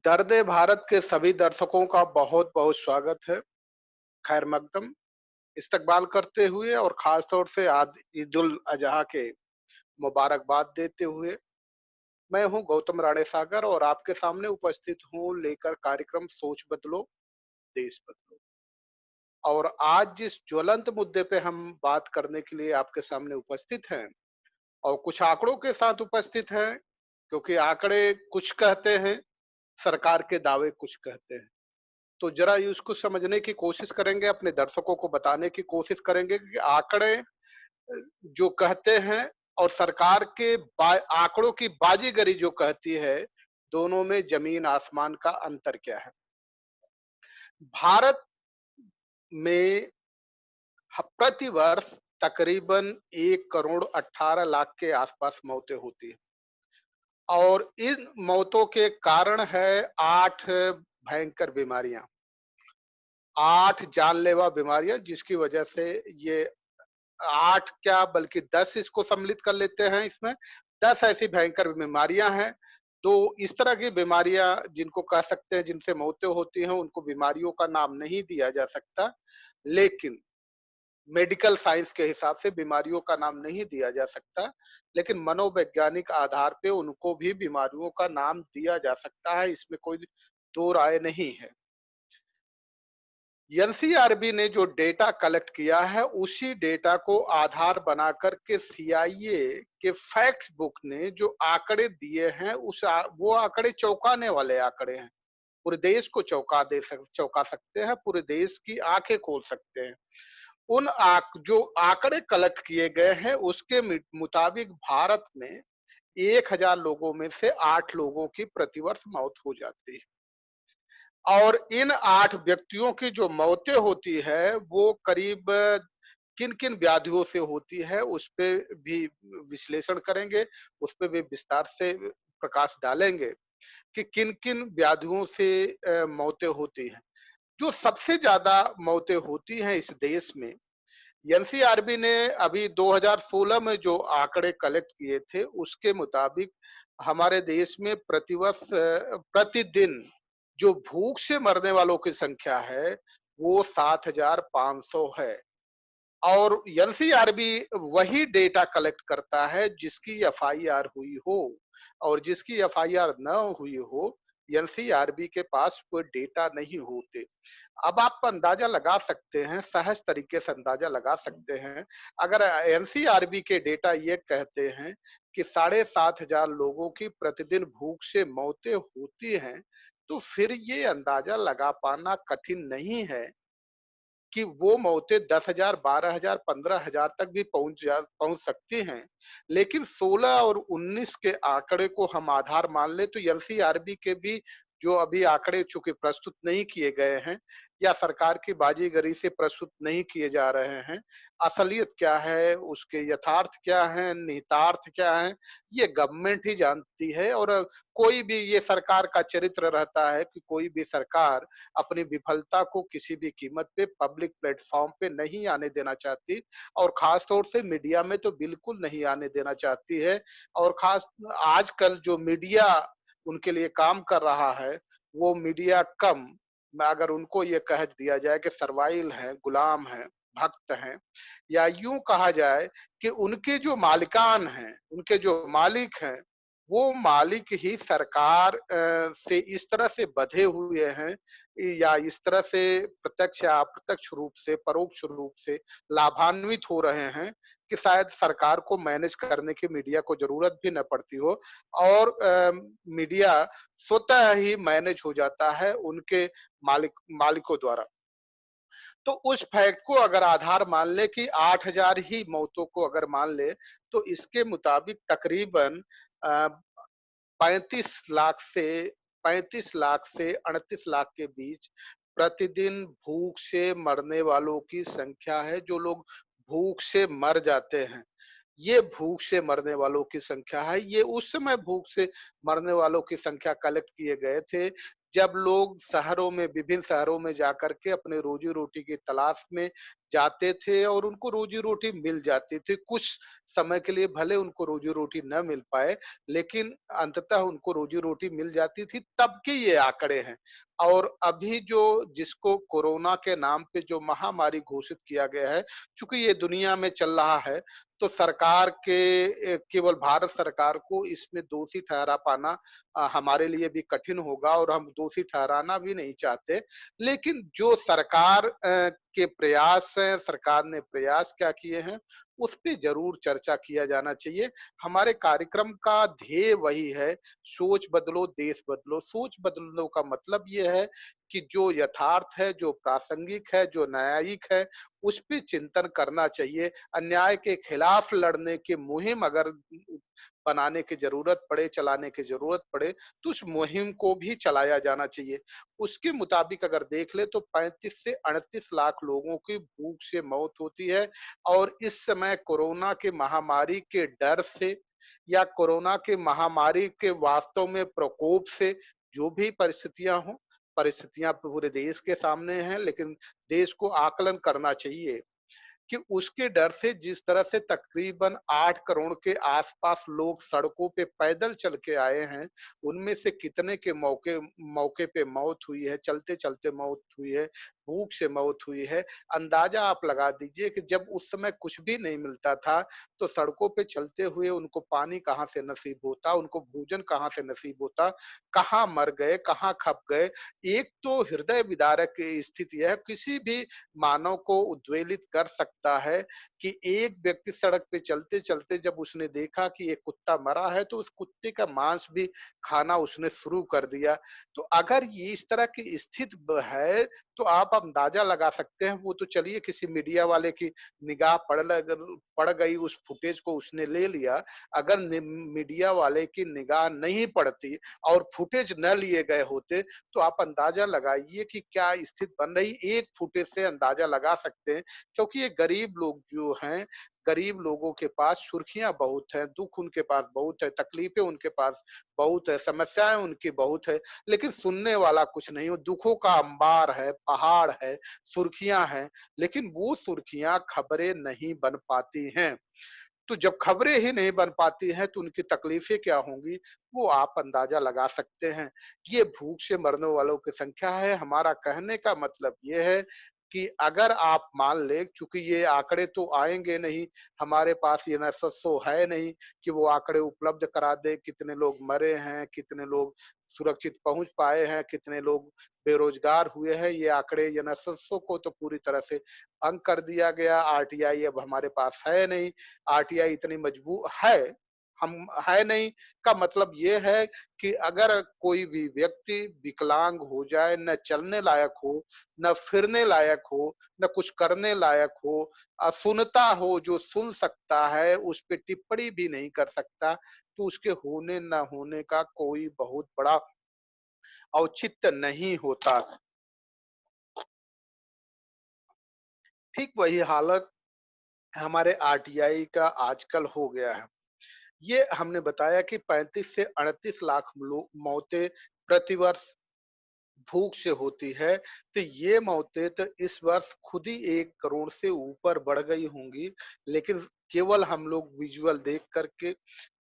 दर्द भारत के सभी दर्शकों का बहुत बहुत स्वागत है। खैर मकदम इस्तकबाल करते हुए और खास तौर से आद ईद उल अजहा के मुबारकबाद देते हुए मैं हूं गौतम राणे सागर और आपके सामने उपस्थित हूं लेकर कार्यक्रम सोच बदलो देश बदलो। और आज जिस ज्वलंत मुद्दे पे हम बात करने के लिए आपके सामने उपस्थित हैं और कुछ आंकड़ों के साथ उपस्थित हैं, क्योंकि आंकड़े कुछ कहते हैं, सरकार के दावे कुछ कहते हैं। तो जरा इसको समझने की कोशिश करेंगे, अपने दर्शकों को बताने की कोशिश करेंगे कि आंकड़े जो कहते हैं और सरकार के आंकड़ों की बाजीगरी जो कहती है, दोनों में जमीन आसमान का अंतर क्या है। भारत में प्रति वर्ष तकरीबन 1 करोड़ 18 लाख के आसपास मौतें होती है और इन मौतों के कारण है 8 भयंकर बीमारियां, 8 जानलेवा बीमारियां, जिसकी वजह से ये 8 क्या बल्कि 10 इसको सम्मिलित कर लेते हैं। इसमें 10 ऐसी भयंकर बीमारियां हैं। तो इस तरह की बीमारियां जिनको कह सकते हैं, जिनसे मौतें होती हैं, उनको बीमारियों का नाम नहीं दिया जा सकता, लेकिन मेडिकल साइंस के हिसाब से बीमारियों का नाम नहीं दिया जा सकता, लेकिन मनोवैज्ञानिक आधार पे उनको भी बीमारियों का नाम दिया जा सकता है। इसमें कोई दो राय नहीं है। एनसीआरबी ने जो डेटा कलेक्ट किया है, उसी डेटा को आधार बना करके सीआईए के फैक्ट्स बुक ने जो आंकड़े दिए हैं, वो आंकड़े चौंकाने वाले आंकड़े हैं। पूरे देश को चौंका सकते हैं, पूरे देश की आंखें खोल सकते हैं। जो आंकड़े कलेक्ट किए गए हैं, उसके मुताबिक भारत में 1000 लोगों में से 8 लोगों की प्रतिवर्ष मौत हो जाती है। और इन 8 व्यक्तियों की जो मौतें होती है, वो करीब किन किन व्याधियों से होती है, उस पे भी विश्लेषण करेंगे, उस पे भी विस्तार से प्रकाश डालेंगे कि किन किन व्याधियों से मौतें होती हैं। जो सबसे ज्यादा मौतें होती हैं इस देश में, एनसीआरबी ने अभी 2016 में जो आंकड़े कलेक्ट किए थे, उसके मुताबिक हमारे देश में प्रतिवर्ष प्रतिदिन जो भूख से मरने वालों की संख्या है, वो 7,500 है। और एनसीआरबी वही डेटा कलेक्ट करता है जिसकी एफआईआर हुई हो, और जिसकी एफआईआर न हुई हो, एनसीआरबी के पास कोई डेटा नहीं होते। अब आप अंदाजा लगा सकते हैं, सहज तरीके से अंदाजा लगा सकते हैं। अगर एनसीआरबी के डेटा ये कहते हैं कि 7,500 लोगों की प्रतिदिन भूख से मौतें होती हैं, तो फिर ये अंदाजा लगा पाना कठिन नहीं है कि वो मौतें 10,000, 12,000, 15,000 तक भी पहुंच सकती हैं। लेकिन 16 और 19 के आंकड़े को हम आधार मान ले, तो एनसीआरबी के भी जो अभी आंकड़े चूंकि प्रस्तुत नहीं किए गए हैं या सरकार की बाजीगरी से प्रस्तुत नहीं किए जा रहे हैं, असलियत क्या है, उसके यथार्थ क्या है, निहितार्थ क्या है, ये गवर्नमेंट ही जानती है। और कोई भी, ये सरकार का चरित्र रहता है कि कोई भी सरकार अपनी विफलता को किसी भी कीमत पे पब्लिक प्लेटफॉर्म पे नहीं आने देना चाहती, और खास तौर से मीडिया में तो बिल्कुल नहीं आने देना चाहती है। और खास आजकल जो मीडिया उनके लिए काम कर रहा है, वो मीडिया कम, अगर उनको ये कह दिया जाए कि सर्वाइल हैं, गुलाम हैं, भक्त हैं, या यूं कहा जाए कि उनके जो मालिकान हैं, उनके जो मालिक हैं, वो मालिक ही सरकार से इस तरह से बंधे हुए हैं, या इस तरह से प्रत्यक्ष या अप्रत्यक्ष रूप से, परोक्ष रूप से लाभान्वित हो रहे हैं कि शायद सरकार को मैनेज करने की मीडिया को जरूरत भी न पड़ती हो, और मीडिया स्वतः ही मैनेज हो जाता है उनके मालिकों द्वारा। तो उस फैक्ट को अगर आधार मान ले कि 8,000 ही मौतों को अगर मान ले, तो इसके मुताबिक तकरीबन 35 लाख से 38 लाख के बीच प्रतिदिन भूख से मरने वालों की संख्या है। जो लोग भूख से मर जाते हैं, ये भूख से मरने वालों की संख्या है। ये उस समय भूख से मरने वालों की संख्या कलेक्ट किए गए थे जब लोग शहरों में विभिन्न शहरों में जाकर के अपने रोजी-रोटी की तलाश में जाते थे और उनको रोजी-रोटी मिल जाती थी। कुछ समय के लिए भले उनको रोजी-रोटी न मिल पाए, लेकिन अंततः उनको रोजी-रोटी मिल जाती थी, तब के ये आंकड़े हैं। और अभी जो जिसको कोरोना के नाम पे जो महामारी घोषित किया गया है, चूँकि ये दुनिया में चल रहा है, तो सरकार के केवल भारत सरकार को इसमें दोषी ठहरा पाना हमारे लिए भी कठिन होगा और हम दोषी ठहराना भी नहीं चाहते। लेकिन जो सरकार के प्रयास हैं, सरकार ने प्रयास क्या किए हैं, उस पे ज़रूर चर्चा किया जाना चाहिए। हमारे कार्यक्रम का ध्येय वही है, सोच बदलो, देश बदलो। सोच बदलो का मतलब ये है कि जो यथार्थ है, जो प्रासंगिक है, जो न्यायिक है, उस पे चिंतन करना चाहिए। अन्याय के खिलाफ लड़ने की मुहिम अगर बनाने की ज़रूरत पड़े, चलाने की ज़रूरत पड़े, तो उस मुहिम को भी चलाया जाना चाहिए। उसके मुताबिक अगर देख लें तो 35 से 38 लाख लोगों की भूख से मौत होती है और इस समय कोरोना के महामारी के डर से या कोरोना के महामारी के वास्तव में प्रकोप से जो भी परिस्थितियाँ हों, परिस्थितियाँ पूरे देश के सामने हैं, लेकिन देश को आकलन करना चाहिए कि उसके डर से जिस तरह से तकरीबन 8 करोड़ के आसपास लोग सड़कों पे पैदल चल के आए हैं, उनमें से कितने के मौके मौके पे मौत हुई है, चलते-चलते मौत हुई है, भूख से मौत हुई है। अंदाज़ा आप लगा दीजिए कि जब उस समय कुछ भी नहीं मिलता था, तो सड़कों पे चलते हुए उनको पानी कहाँ से नसीब होता, उनको भोजन कहाँ से नसीब होता, कहाँ मर गए, कहाँ खप गए। एक तो हृदय विदारक स्थिति है, किसी भी मानव को उद्वेलित कर सकता है कि एक व्यक्ति सड़क पे चलते-चलते जब उसने देखा कि एक कुत्ता मरा है, तो उस कुत्ते का मांस भी खाना उसने शुरू कर दिया। तो अगर ये इस तरह की स्थिति है, तो आप अंदाज़ा लगा सकते हैं, वो तो चलिए किसी मीडिया वाले की निगाह पड़ गई, उस फुटेज को उसने ले लिया। अगर मीडिया वाले की निगाह नहीं पड़ती और फुटेज न लिए गए होते, तो आप अंदाजा लगाइए कि क्या स्थिति बन रही। एक फुटेज से अंदाजा लगा सकते हैं क्योंकि ये गरीब लोग जो हैं, गरीब लोगों के पास सुर्खियां बहुत हैं, दुख उनके पास बहुत है, तकलीफें उनके पास बहुत है, समस्याएं उनकी बहुत है, लेकिन सुनने वाला कुछ नहीं हो। दुखों का अंबार है, पहाड़ है, सुर्खियां हैं, लेकिन वो सुर्खियां खबरें नहीं बन पाती हैं। तो जब खबरें ही नहीं बन पाती हैं, तो उनकी तकलीफ़ें क्या होंगी, वो आप अंदाज़ा लगा सकते हैं। ये भूख से मरने वालों की संख्या है। हमारा कहने का मतलब ये है कि अगर आप मान लें, चूँकि ये आंकड़े तो आएँगे नहीं, हमारे पास ये नसस्सो है नहीं कि वो आंकड़े उपलब्ध करा दें, कितने लोग मरे हैं, कितने लोग सुरक्षित पहुँच पाए हैं, कितने लोग बेरोज़गार हुए हैं। ये आंकड़े एनएसएसओ को तो पूरी तरह से भंग कर दिया गया। आरटीआई अब हमारे पास है नहीं। आरटीआई इतनी मजबूत है, हम है नहीं का मतलब ये है कि अगर कोई भी व्यक्ति विकलांग हो जाए, न चलने लायक हो, न फिरने लायक हो, न कुछ करने लायक हो, सुनता हो, जो सुन सकता है, उस पे टिप्पणी भी नहीं कर सकता, तो उसके होने न होने का कोई बहुत बड़ा औचित्य नहीं होता। ठीक वही हालत हमारे आरटीआई का आजकल हो गया है। ये हमने बताया कि 35 से 38 लाख मौतें प्रतिवर्ष भूख से होती है, तो ये मौतें तो इस वर्ष खुद ही 1 करोड़ से ऊपर बढ़ गई होंगी, लेकिन केवल हम लोग विज़ुअल देख कर के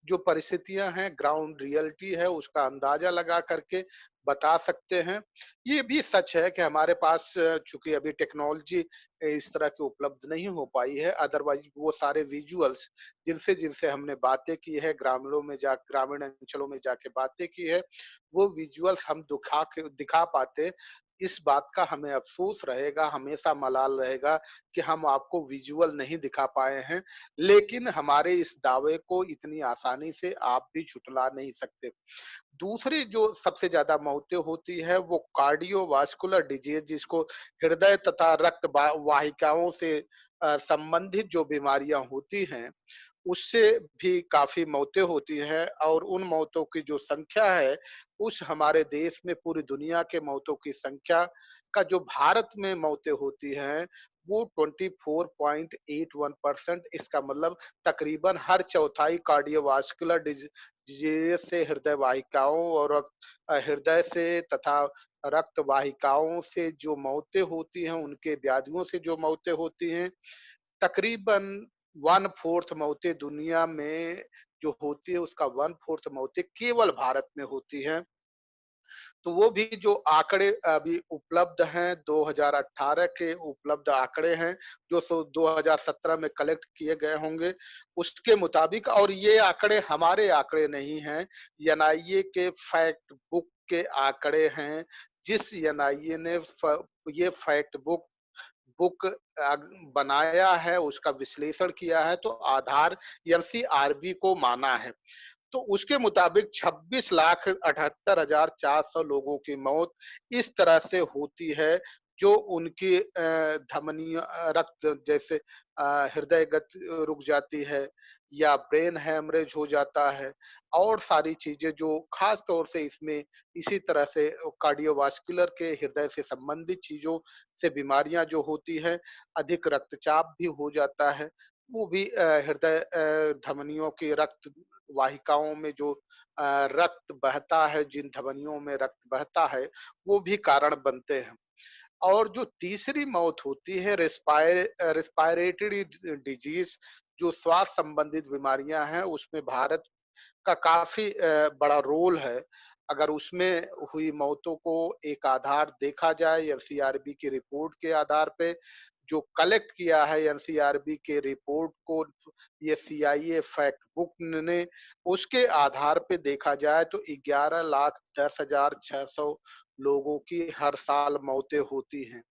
जो परिस्थितियाँ हैं, ग्राउंड रियलिटी है, उसका अंदाज़ा लगा कर के बता सकते हैं। ये भी सच है कि हमारे पास चूँकि अभी टेक्नोलॉजी इस तरह की उपलब्ध नहीं हो पाई है, अदरवाइज़ वो सारे विज़ुअल्स जिनसे जिनसे हमने बातें की है, ग्रामीण अंचलों में जाके बातें की है, वो विजुअल्स हम दिखा पाते, इस बात का हमें अफ़सोस रहेगा, हमेशा मलाल रहेगा कि हम आपको विजुअल नहीं दिखा पाए हैं, लेकिन हमारे इस दावे को इतनी आसानी से आप भी झुठला नहीं सकते। दूसरी जो सबसे ज़्यादा मौतें होती है वो कार्डियोवास्कुलर डिजीज़ जिसको हृदय तथा रक्त वाहिकाओं से संबंधित जो बीमारियाँ होती हैं, उससे भी काफ़ी मौतें होती हैं और उन मौतों की जो संख्या है, उस हमारे देश में पूरी दुनिया के मौतों की संख्या का जो भारत में मौतें होती हैं, वो 24.81% इसका मतलब तकरीबन हर चौथाई कार्डियोवास्कुलर डिजीज़ से हृदय वाहिकाओं और हृदय से तथा रक्त वाहिकाओं से जो मौतें होती हैं, उनके व्याधियों से जो मौतें होती हैं, तकरीबन 1/4 मौतें दुनिया में जो होती है, उसका 1/4 मौतें केवल भारत में होती हैं। तो वो भी जो आंकड़े अभी उपलब्ध हैं, 2018 के उपलब्ध आंकड़े हैं, जो 2017 में कलेक्ट किए गए होंगे, उसके मुताबिक, और ये आंकड़े हमारे आंकड़े नहीं हैं, एनआईए के फैक्ट बुक के आंकड़े हैं। जिस एनआईए ने ये फैक्ट बुक बुक बनाया है, उसका विश्लेषण किया है, तो आधार एनसीआरबी को माना है। तो उसके मुताबिक 26,78,400 लोगों की मौत इस तरह से होती है, जो उनकी धमनियों रक्त जैसे हृदय गति रुक जाती है, या ब्रेन हैमरेज हो जाता है, और सारी चीजें जो खास तौर से इसमें इसी तरह से कार्डियोवास्कुलर के हृदय से संबंधित चीजों से बीमारियां जो होती है, अधिक रक्तचाप भी हो जाता है। वो भी हृदय धमनियों की रक्त वाहिकाओं में जो रक्त बहता है, जिन धमनियों में रक्त बहता है, वो भी कारण बनते हैं। और जो तीसरी मौत होती है, रेस्पिरेटरी डिजीज, जो श्वास संबंधित बीमारियां हैं, उसमें भारत का काफी बड़ा रोल है। अगर उसमें हुई मौतों को एक आधार देखा जाए एनसीआरबी की रिपोर्ट के आधार पे, जो कलेक्ट किया है एनसीआरबी के रिपोर्ट को ये सीआईए फैक्ट बुक ने, उसके आधार पे देखा जाए तो 11,10,600 लोगों की हर साल मौतें होती हैं।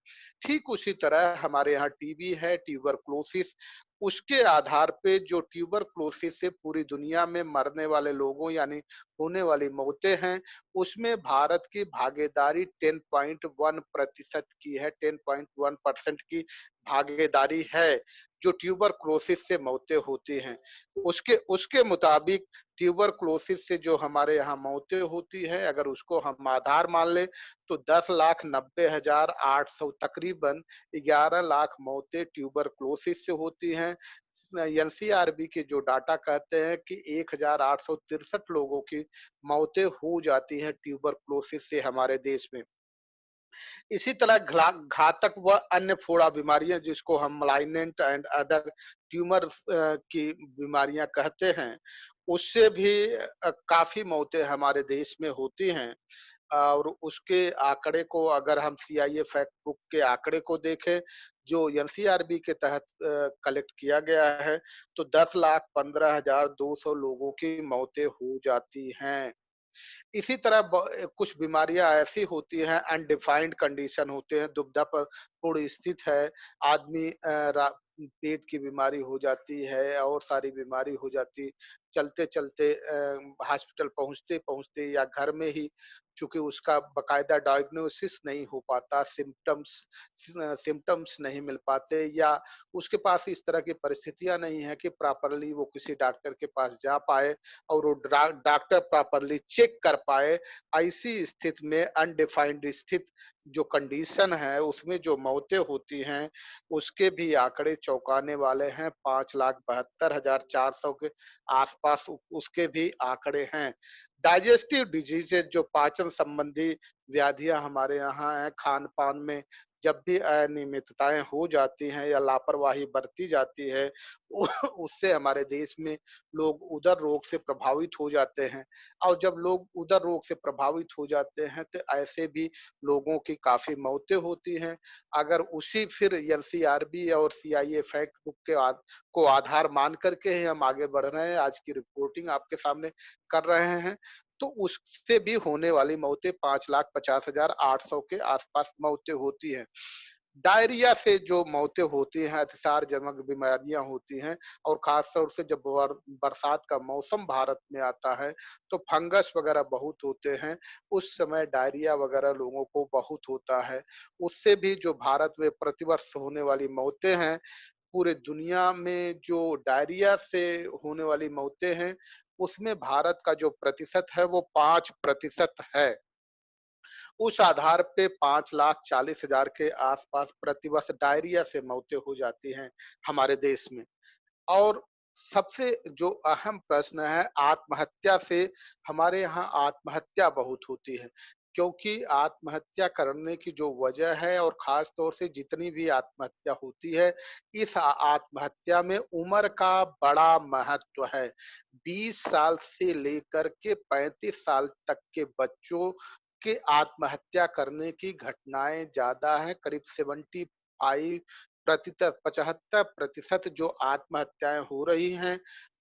ठीक उसी तरह हमारे यहाँ टीबी है, ट्यूबरक्लोसिस, उसके आधार पे जो ट्यूबरक्लोसिस से पूरी दुनिया में मरने वाले लोगों यानी होने वाली मौतें हैं, उसमें भारत की भागीदारी 10.1% की है, 10.1% की भागीदारी है, जो ट्यूबरक्लोसिस से मौतें होती हैं। उसके उसके मुताबिक ट्यूबरक्लोसिस से जो हमारे यहाँ मौतें होती हैं, अगर उसको हम आधार मान लें, तो 10,90,800 तकरीबन 11 लाख मौतें ट्यूबरक्लोसिस से होती हैं। एनसीआरबी के जो डाटा कहते हैं कि 1,863 लोगों की मौतें हो जाती हैं ट्यूबरक्लोसिस से हमारे देश में। इसी तरह घातक व अन्य फोड़ा बीमारियां, जिसको हम मलाइनेंट एंड अदर ट्यूमर की बीमारियां कहते हैं, उससे भी काफी मौतें हमारे देश में होती हैं। और उसके आंकड़े को अगर हम सीआईए फैक्ट बुक के आंकड़े को देखें, जो एनसीआरबी के तहत कलेक्ट किया गया है, तो 10,15,200 लोगों की मौतें हो जाती हैं। इसी तरह कुछ बीमारियां ऐसी होती हैं, अनडिफाइंड कंडीशन होते हैं, दुविधा पर पूर्ण स्थित है, आदमी पेट की बीमारी हो जाती है और सारी बीमारी हो जाती, चलते चलते हॉस्पिटल पहुंचते पहुंचते या घर में ही, चूंकि उसका बकायदा डायग्नोसिस नहीं हो पाता, सिम्टम्स नहीं मिल पाते, या उसके पास इस तरह की परिस्थितियां नहीं है कि प्रॉपरली वो किसी डॉक्टर के पास जा पाए और वो डॉक्टर प्रॉपरली चेक कर पाए, ऐसी स्थिति में अनडिफाइंड स्थित जो कंडीशन है, उसमें जो मौतें होती हैं, उसके भी आंकड़े चौंकाने वाले हैं। 5,72,400 के आसपास उसके भी आंकड़े हैं। डाइजेस्टिव डिजीजेज, जो पाचन संबंधी व्याधियां हमारे यहाँ हैं, खान पान में जब भी अनियमितताएं हो जाती हैं या लापरवाही बरती जाती है, उससे हमारे देश में लोग उदर रोग से प्रभावित हो जाते हैं। और जब लोग उदर रोग से प्रभावित हो जाते हैं, तो ऐसे भी लोगों की काफी मौतें होती हैं। अगर उसी फिर एनसीआरबी और सीआईए फैक्ट बुक को आधार मान करके ही हम आगे बढ़ रहे हैं, आज की रिपोर्टिंग आपके सामने कर रहे हैं, तो उससे भी होने वाली मौतें 5,50,800 के आसपास मौतें होती हैं। डायरिया से जो मौतें होती हैं, अतिसारजनक बीमारियां होती हैं, और खास तौर से जब बरसात का मौसम भारत में आता है, तो फंगस वगैरह बहुत होते हैं, उस समय डायरिया वगैरह लोगों को बहुत होता है। उससे भी जो भारत में प्रतिवर्ष होने वाली मौतें हैं, पूरे दुनिया में जो डायरिया से होने वाली मौतें हैं, उसमें भारत का जो प्रतिशत है वो 5% है। उस आधार पे 5,40,000 के आसपास प्रतिवर्ष डायरिया से मौतें हो जाती हैं हमारे देश में। और सबसे जो अहम प्रश्न है, आत्महत्या से हमारे यहाँ आत्महत्या बहुत होती है। क्योंकि आत्महत्या करने की जो वजह है और ख़ास तौर से जितनी भी आत्महत्या होती है, इस आत्महत्या में उम्र का बड़ा महत्व है। 20 साल से लेकर के 35 साल तक के बच्चों के आत्महत्या करने की घटनाएँ ज़्यादा हैं, करीब 75 प्रतिशत 75% जो आत्महत्याएँ हो रही हैं,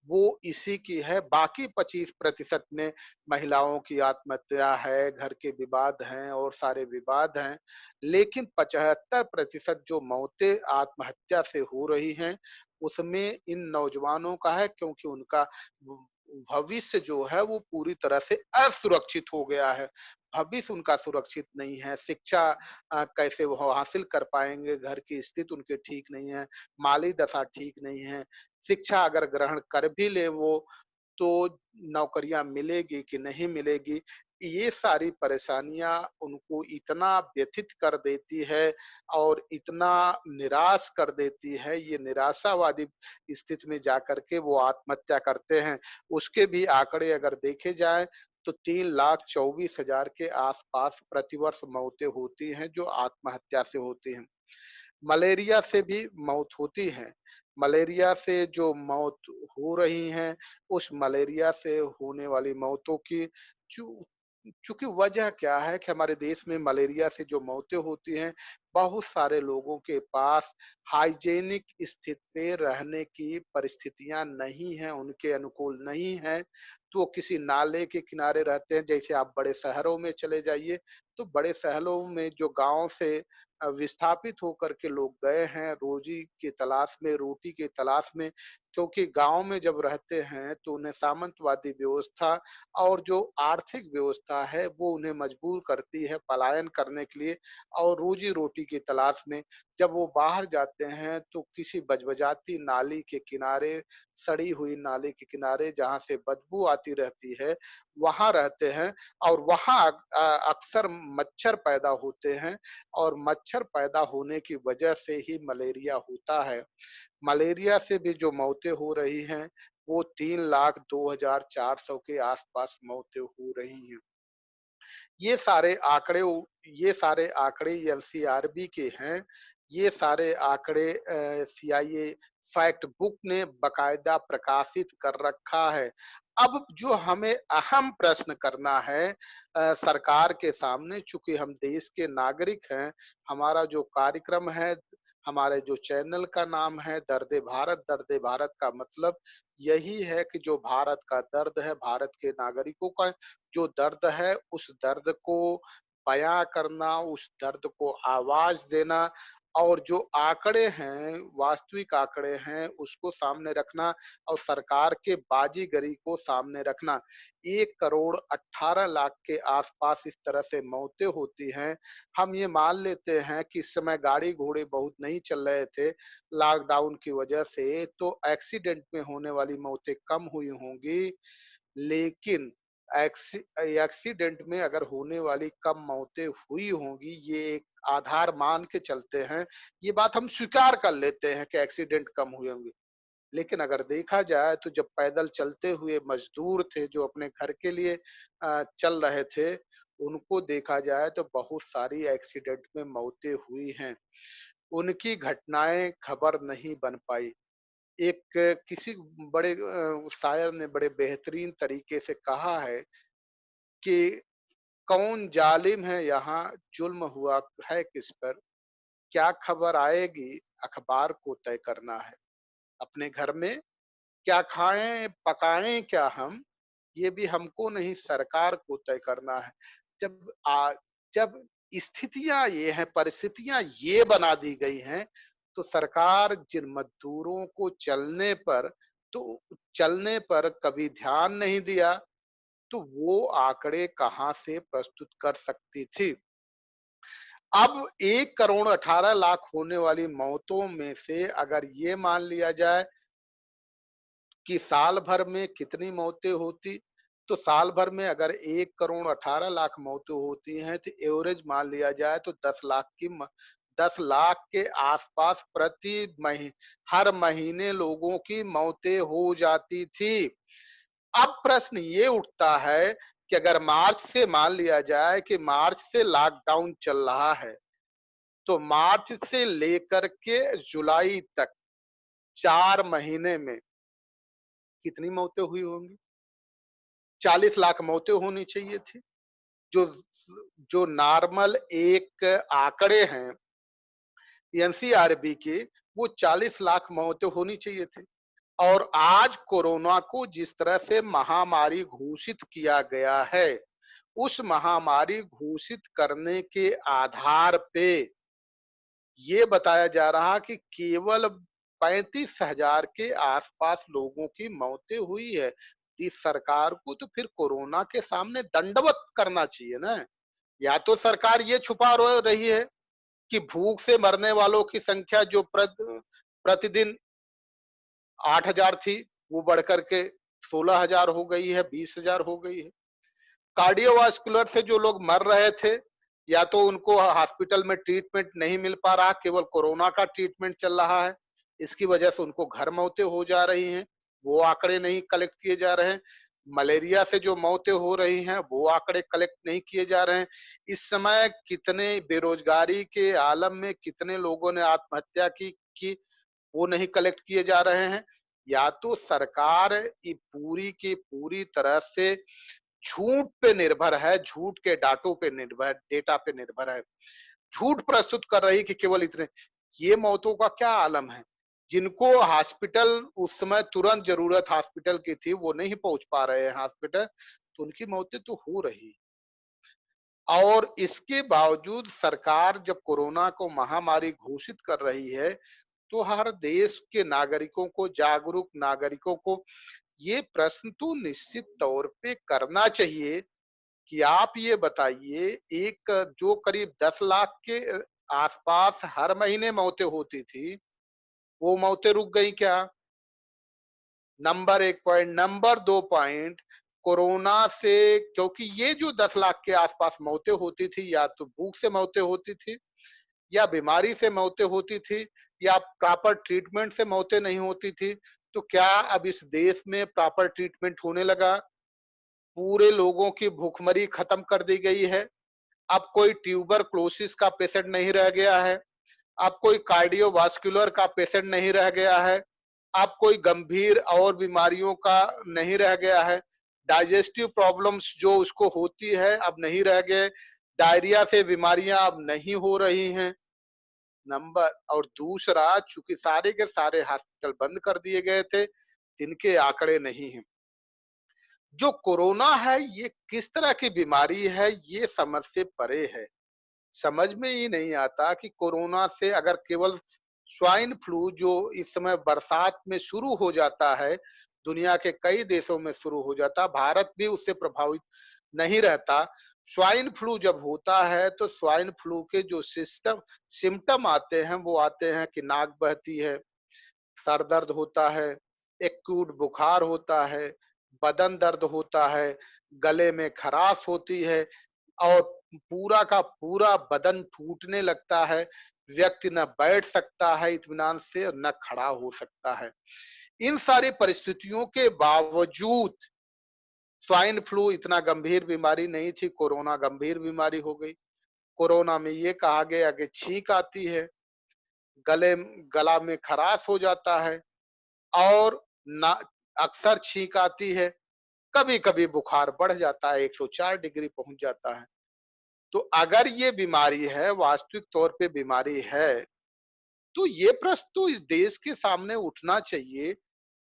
वो इसी की है। बाकी 25% में महिलाओं की आत्महत्या है, घर के विवाद हैं और सारे विवाद हैं। लेकिन 75% जो मौतें आत्महत्या से हो रही हैं, उसमें इन नौजवानों का है, क्योंकि उनका भ भविष्य जो है वो पूरी तरह से असुरक्षित हो गया है। भविष्य उनका सुरक्षित नहीं है, शिक्षा कैसे वो हासिल कर पाएँगे, घर की स्थिति उनकी ठीक नहीं है, माली दशा ठीक नहीं है। शिक्षा अगर ग्रहण कर भी लें वो, तो नौकरियाँ मिलेगी कि नहीं मिलेगी, ये सारी परेशानियाँ उनको इतना व्यथित कर देती है और इतना निराश कर देती है, ये निराशावादी स्थिति में जाकर के वो आत्महत्या करते हैं। उसके भी आंकड़े अगर देखे जाएँ, तो 3,24,000 के आस-पास प्रतिवर्ष मौतें होती हैं, जो आत्महत्या से होती हैं। मलेरिया से भी मौत होती है। मलेरिया से जो मौत हो रही हैं, उस मलेरिया से होने वाली मौतों की चूँ चूँकि वजह क्या है कि हमारे देश में मलेरिया से जो मौतें होती हैं, बहुत सारे लोगों के पास हाइजीनिक स्थिति पे रहने की परिस्थितियाँ नहीं हैं, उनके अनुकूल नहीं हैं, तो वो किसी नाले के किनारे रहते हैं। जैसे आप बड़े शहरों में चले जाइए, तो बड़े शहरों में जो गाँव से विस्थापित होकर के लोग गए हैं रोजी की तलाश में, रोटी की तलाश में, क्योंकि गाँव में जब रहते हैं तो उन्हें सामंतवादी व्यवस्था और जो आर्थिक व्यवस्था है वो उन्हें मजबूर करती है पलायन करने के लिए और रोजी-रोटी की तलाश में। जब वो बाहर जाते हैं तो किसी बजबजाती नाली के किनारे, सड़ी हुई नाली के किनारे जहाँ से बदबू आती रहती है, वहाँ रहते हैं और वहाँ अक्सर मच्छर पैदा होते हैं और मच्छर पैदा होने की वजह से ही मलेरिया होता है। मलेरिया से भी जो मौतें हो रही हैं, वो 3,02,400 के आस-पास मौतें हो रही हैं। ये सारे आंकड़े ये सारे आंकड़े एनसीआरबी के हैं। ये सारे आंकड़े सीआईए फैक्ट बुक ने बाकायदा प्रकाशित कर रखा है। अब जो हमें अहम प्रश्न करना है सरकार के सामने, चूँकि हम देश के नागरिक हैं, हमारा जो कार्यक्रम है, हमारे जो चैनल का नाम है दर्द भारत का मतलब यही है कि जो भारत का दर्द है, भारत के नागरिकों का जो दर्द है, उस दर्द को बयाँ करना, उस दर्द को आवाज़ देना और जो आंकड़े हैं, वास्तविक आंकड़े हैं, उसको सामने रखना और सरकार के बाज़ीगरी को सामने रखना। 1 करोड़ 18 लाख के आस-पास इस तरह से मौतें होती हैं। हम ये मान लेते हैं कि इस समय गाड़ी-घोड़े बहुत नहीं चल रहे थे, लॉकडाउन की वजह से, तो एक्सीडेंट में होने वाली मौतें कम हुई होंगी। लेकिन एक्सीडेंट में अगर होने वाली कम मौतें हुई होंगी, ये एक आधार मान के चलते हैं। ये बात हम स्वीकार कर लेते हैं कि एक्सीडेंट कम हुए होंगे। लेकिन अगर देखा जाए तो जब पैदल चलते हुए मज़दूर थे, जो अपने घर के लिए चल रहे थे, उनको देखा जाए तो बहुत सारी एक्सीडेंट में मौतें हुई हैं। उनकी घटनाएँ खबर नहीं बन पाई। एक किसी बड़े शायर ने बड़े बेहतरीन तरीके से कहा है कि कौन जालिम है यहाँ जुल्म हुआ है किस पर, क्या खबर आएगी अखबार को तय करना है। अपने घर में क्या खाएँ, पकाएँ क्या हम, ये भी हमको नहीं सरकार को तय करना है। जब जब स्थितियाँ ये हैं, परिस्थितियाँ ये बना दी गई हैं, तो सरकार जिन मज़दूरों को चलने पर कभी ध्यान नहीं दिया, तो वो आंकड़े कहाँ से प्रस्तुत कर सकती थी। अब 1 करोड़ 18 लाख होने वाली मौतों में से अगर ये मान लिया जाए कि साल भर में कितनी मौतें होती, तो साल भर में अगर 1 करोड़ 18 लाख मौतें होती हैं, तो एवरेज मान लिया जाए तो 10 लाख के आस-पास हर महीने लोगों की मौतें हो जाती थी। अब प्रश्न ये उठता है कि अगर मार्च से मान लिया जाए कि मार्च से लॉकडाउन चल रहा है, तो मार्च से लेकर के जुलाई तक 4 महीने में कितनी मौतें हुई होंगी? 40 लाख मौतें होनी चाहिए थी। जो जो नॉर्मल एक आंकड़े हैं एनसीआरबी के, वो 40 लाख मौतें होनी चाहिए थी। और आज कोरोना को जिस तरह से महामारी घोषित किया गया है, उस महामारी घोषित करने के आधार पे ये बताया जा रहा कि केवल 35,000 के आसपास लोगों की मौतें हुई है। इस सरकार को तो फिर कोरोना के सामने दंडवत करना चाहिए ना। या तो सरकार ये छुपा रही है कि भूख से मरने वालों की संख्या जो प्रतिदिन 8,000 थी, वो बढ़कर के 16,000 हो गई है, 20,000 हो गई है। कार्डियोवास्कुलर से जो लोग मर रहे थे, या तो उनको हॉस्पिटल में ट्रीटमेंट नहीं मिल पा रहा, केवल कोरोना का ट्रीटमेंट चल रहा है, इसकी वजह से उनको घर मौतें हो जा रही हैं, वो आंकड़े नहीं कलेक्ट किए जा रहे हैं। मलेरिया से जो मौतें हो रही हैं, वो आंकड़े कलेक्ट नहीं किए जा रहे हैं। इस समय कितने बेरोजगारी के आलम में कितने लोगों ने आत्महत्या की, वो नहीं कलेक्ट किए जा रहे हैं। या तो सरकार ये पूरी की पूरी तरह से झूठ पे निर्भर है, झूठ के डाटों पे निर्भर, डेटा पे निर्भर है। झूठ प्रस्तुत कर रही कि केवल इतने, ये मौतों का क्या आलम है? जिनको हॉस्पिटल उस समय तुरंत जरूरत हॉस्पिटल की थी, वो नहीं पहुंच पा रहे हैं हॉस्पिटल, तो उनकी मौतें तो हो रही। और इसके बावजूद सरकार जब कोरोना को महामारी घोषित कर रही है, तो हर देश के नागरिकों को, जागरूक नागरिकों को ये प्रश्न तो निश्चित तौर पे करना चाहिए कि आप ये बताइए, एक जो करीब 10 लाख के आसपास हर महीने मौतें होती थी, वो मौतें रुक गई क्या? Number 1 point. Number 2 point, corona से, क्योंकि ये जो 10 लाख के आसपास मौतें होती थी, या तो भूख से मौतें होती थी, या बीमारी से मौतें होती थी, या प्रॉपर ट्रीटमेंट से मौतें नहीं होती थी। तो क्या अब इस देश में प्रॉपर ट्रीटमेंट होने लगा? पूरे लोगों की भूखमरी खत्म कर दी गई है। अब कोई ट्यूबरक्लोसिस का पेशेंट नहीं रह गया है। अब कोई कार्डियोवास्कुलर का पेशेंट नहीं रह गया है। अब कोई गंभीर और बीमारियों का नहीं रह गया है। डाइजेस्टिव प्रॉब्लम्स जो उसको होती है, अब नहीं रह गए। डायरिया से बीमारियां अब नहीं हो रही हैं। नंबर और दूसरा, चूंकि सारे के सारे हॉस्पिटल बंद कर दिए गए थे, जिनके आंकड़े नहीं हैं। जो कोरोना है, ये किस तरह की बीमारी है, ये समझ से परे है। समझ में ही नहीं आता कि कोरोना से अगर केवल स्वाइन फ्लू जो इस समय बरसात में शुरू हो जाता है, दुनिया के कई देशों में शुरू हो जाता, भारत भी उससे प्रभावित नहीं रहता। स्वाइन फ्लू जब होता है, तो स्वाइन फ्लू के जो सिम्टम आते हैं, वो आते हैं कि नाक बहती है, सर दर्द होता है, एक्यूट बुखार होता है, बदन दर्द होता है, गले में खराश होती है, और पूरा का पूरा बदन टूटने लगता है। व्यक्ति न बैठ सकता है इत्मीनान से, न खड़ा हो सकता है। इन सारी परिस्थितियों के बावजूद स्वाइन फ्लू इतना गंभीर बीमारी नहीं थी, कोरोना गंभीर बीमारी हो गई। कोरोना में ये कहा गया कि छींक आती है, गले गला में खराश हो जाता है, और ना अक्सर छींक आती है, कभी-कभी बुखार बढ़ जाता है, 104 डिग्री पहुंच जाता है। तो अगर ये बीमारी है, वास्तविक तौर पे बीमारी है, तो ये प्रश्न तो इस देश के सामने उठना चाहिए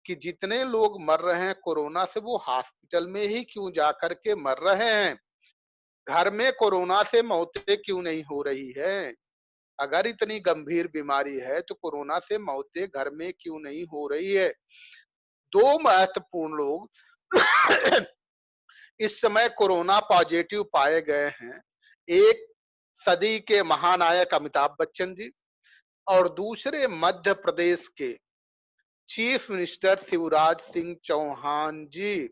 कि जितने लोग मर रहे हैं कोरोना से, वो हॉस्पिटल में ही क्यों जाकर के मर रहे हैं? घर में कोरोना से मौतें क्यों नहीं हो रही है? अगर इतनी गंभीर बीमारी है, तो कोरोना से मौतें घर में क्यों नहीं हो रही है? 2 महत्वपूर्ण लोग इस समय कोरोना पॉजिटिव पाए गए हैं। एक सदी के महानायक अमिताभ बच्चन जी, और दूसरे मध्य प्रदेश के चीफ मिनिस्टर शिवराज सिंह चौहान जी,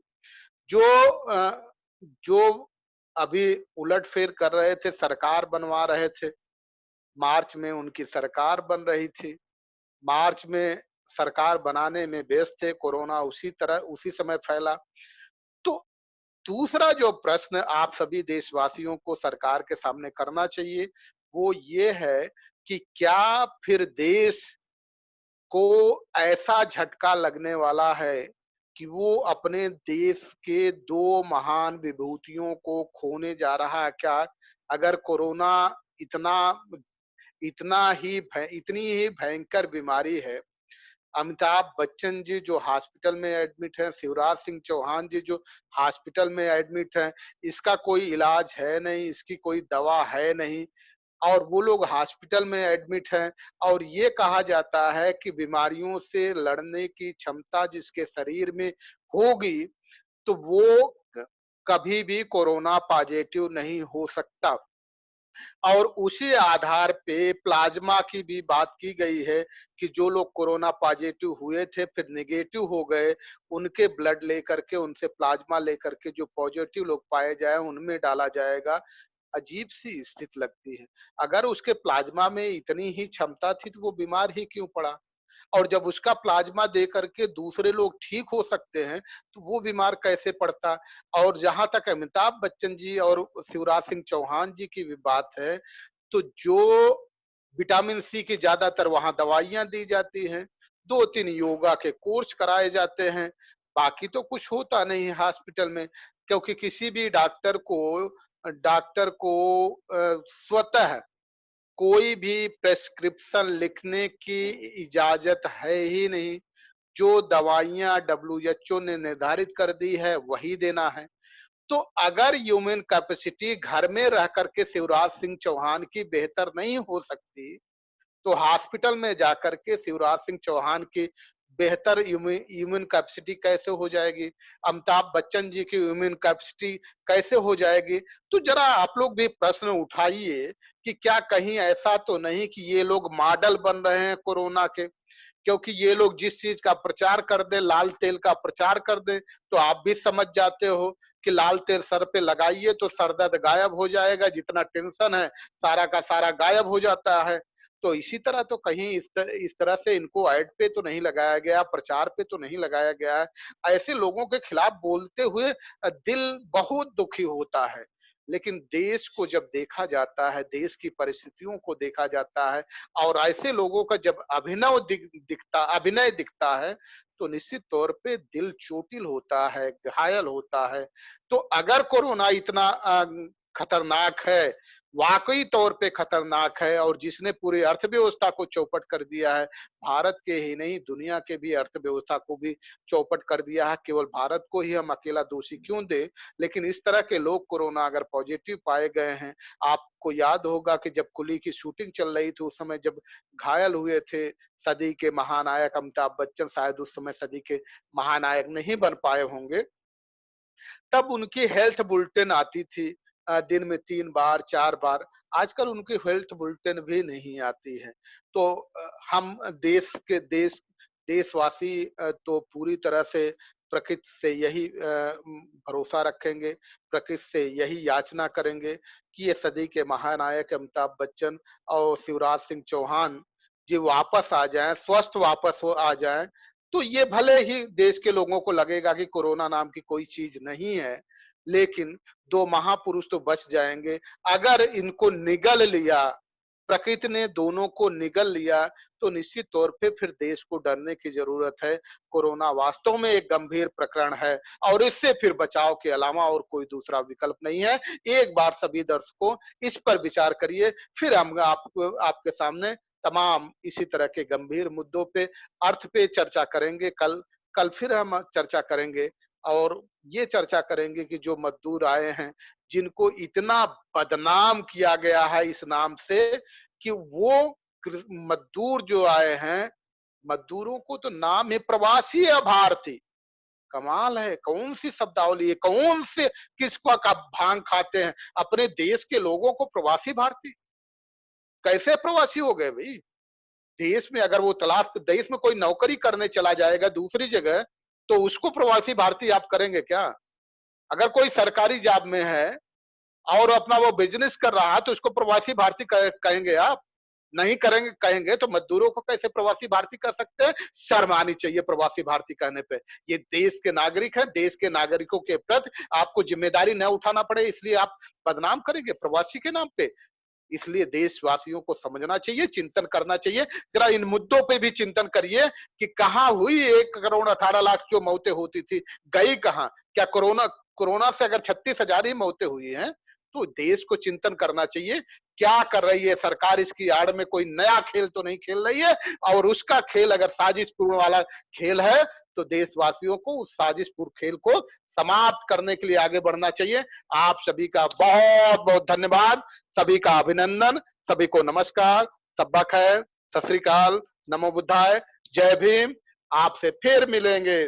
जो जो अभी उलटफेर कर रहे थे, सरकार बनवा रहे थे। मार्च में उनकी सरकार बन रही थी। मार्च में सरकार बनाने में व्यस्त थे, कोरोना उसी समय फैला। तो दूसरा जो प्रश्न आप सभी देशवासियों को सरकार के सामने करना चाहिए, वो ये है कि क्या फिर देश को ऐसा झटका लगने वाला है कि वो अपने देश के 2 महान विभूतियों को खोने जा रहा है क्या? अगर कोरोना इतना इतनी ही भयंकर बीमारी है, अमिताभ बच्चन जी जो हॉस्पिटल में एडमिट हैं, शिवराज सिंह चौहान जी जो हॉस्पिटल में एडमिट हैं, इसका कोई इलाज है नहीं, इसकी कोई दवा है नहीं, और वो लोग हॉस्पिटल में एडमिट हैं, और ये कहा जाता है कि बीमारियों से लड़ने की क्षमता जिसके शरीर में होगी, तो वो कभी भी कोरोना पॉजिटिव नहीं हो सकता। और उसी आधार पे प्लाज्मा की भी बात की गई है कि जो लोग कोरोना पॉजिटिव हुए थे फिर नेगेटिव हो गए, उनके ब्लड लेकर के, उनसे प्लाज्मा लेकर के जो पॉजिटिव लोग पाए जाए उनमें डाला जाएगा। अजीब सी स्थिति लगती है। अगर उसके प्लाज्मा में इतनी ही क्षमता थी तो वो बीमार ही क्यों पड़ा? और जब उसका प्लाज्मा दे करके दूसरे लोग ठीक हो सकते हैं, तो वो बीमार कैसे पड़ता? और जहाँ तक अमिताभ बच्चन जी और शिवराज सिंह चौहान जी की भी बात है, तो जो विटामिन सी की ज्यादातर वहाँ दवाइयाँ दी जाती हैं, 2-3 योगा के कोर्स कराए जाते हैं, बाकी तो कुछ होता नहीं है हॉस्पिटल में, क्योंकि किसी भी डॉक्टर को स्वतः कोई भी प्रेस्क्रिप्शन लिखने की इजाजत है ही नहीं। जो दवाइयाँ डब्ल्यूएचओ ने निर्धारित कर दी है वही देना है। तो अगर ह्यूमन कैपेसिटी घर में रह करके शिवराज सिंह चौहान की बेहतर नहीं हो सकती, तो हॉस्पिटल में जाकर के शिवराज सिंह चौहान की बेहतर ह्यूमन कैपेसिटी कैसे हो जाएगी? अमिताभ बच्चन जी की ह्यूमन कैपेसिटी कैसे हो जाएगी? तो जरा आप लोग भी प्रश्न उठाइए कि क्या कहीं ऐसा तो नहीं कि ये लोग मॉडल बन रहे हैं कोरोना के? क्योंकि ये लोग जिस चीज का प्रचार कर दे, लाल तेल का प्रचार कर दे, तो आप भी समझ जाते हो कि लाल तेल सर पे लगाइए तो सर दर्द गायब हो जाएगा, जितना टेंशन है सारा का सारा गायब हो जाता है। तो इसी तरह तो कहीं इस तरह से इनको ऐड पे तो नहीं लगाया गया, प्रचार पे तो नहीं लगाया गया है। ऐसे लोगों के खिलाफ बोलते हुए दिल बहुत दुखी होता है। लेकिन देश को जब देखा जाता है, देश की परिस्थितियों को देखा जाता है, और ऐसे लोगों का जब अभिनय दिखता है, तो निश्चित तौर पे दिल चोटिल होता है, घायल होता है। तो अगर कोरोना इतना खतरनाक है, वाकई तौर पे खतरनाक है, और जिसने पूरी अर्थव्यवस्था को चौपट कर दिया है, भारत के ही नहीं दुनिया के भी अर्थव्यवस्था को भी चौपट कर दिया है, केवल भारत को ही हम अकेला दोषी क्यों दें? लेकिन इस तरह के लोग कोरोना अगर पॉजिटिव पाए गए हैं, आपको याद होगा कि जब कुली की शूटिंग चल रही थी, उस समय जब घायल हुए थे सदी के महानायक अमिताभ बच्चन, शायद उस समय सदी के महानायक नहीं बन पाए होंगे, तब उनकी हेल्थ बुलेटिन आती थी दिन में 3 बार 4 बार। आजकल उनकी हेल्थ बुलेटिन भी नहीं आती है। तो हम देशवासी तो पूरी तरह से प्रकृति से यही भरोसा रखेंगे, प्रकृति से यही याचना करेंगे कि ये सदी के महानायक अमिताभ बच्चन और शिवराज सिंह चौहान जी वापस आ जाएं, स्वस्थ वापस हो आ जाएं। तो ये भले ही देश के लोगों को लगेगा कि कोरोना नाम की कोई चीज नहीं है, लेकिन 2 महापुरुष तो बच जाएंगे। अगर इनको निगल लिया, प्रकृति ने दोनों को निगल लिया, तो निश्चित तौर पे फिर देश को डरने की जरूरत है। कोरोना वास्तव में एक गंभीर प्रकरण है, और इससे फिर बचाव के अलावा और कोई दूसरा विकल्प नहीं है। एक बार सभी दर्शकों इस पर विचार करिए, फिर हम आपके सामने तमाम इसी तरह के गंभीर मुद्दों पे, अर्थ पे चर्चा करेंगे। कल कल फिर हम चर्चा करेंगे, और ये चर्चा करेंगे कि जो मजदूर आए हैं, जिनको इतना बदनाम किया गया है इस नाम से कि वो मजदूर जो आए हैं, मजदूरों को तो नाम है प्रवासी या भारतीय। कमाल है, कौन सी शब्दावली है, कौन से किसको का भांग खाते हैं? अपने देश के लोगों को प्रवासी भारतीय कैसे प्रवासी हो गए भाई? देश में अगर वो देश में कोई नौकरी करने चला जाएगा दूसरी जगह, तो उसको प्रवासी भारतीय आप करेंगे क्या? अगर कोई सरकारी जॉब में है और अपना वो बिजनेस कर रहा है, तो उसको प्रवासी भारतीय कहेंगे आप? नहीं करेंगे कहेंगे तो मजदूरों को कैसे प्रवासी भारतीय कह सकते हैं? शर्म आनी चाहिए प्रवासी भारतीय कहने पे। ये देश के नागरिक हैं, देश के नागरिकों के प्रति आपको जिम्मेदारी न उठाना पड़े इसलिए आप बदनाम करेंगे प्रवासी के नाम पे। इसलिए देशवासियों को समझना चाहिए, चिंतन करना चाहिए। जरा इन मुद्दों पे भी चिंतन करिए कि कहां हुई 1 करोड़ 18 लाख जो मौतें होती थी, गई कहां? क्या कोरोना कोरोना से अगर 36,000 ही मौतें हुई हैं, तो देश को चिंतन करना चाहिए। क्या कर रही है सरकार? इसकी आड़ में कोई नया खेल तो नहीं खेल रही है, और उसका खेल अगर साजिशपूर्ण वाला खेल है, तो देशवासियों को उस साजिशपूर्ण खेल को समाप्त करने के लिए आगे बढ़ना चाहिए। आप सभी का बहुत बहुत धन्यवाद, सभी का अभिनंदन, सभी को नमस्कार, सब्बा खैर, सत श्री अकाल, नमो बुद्धाय, जय भीम। आपसे फिर मिलेंगे।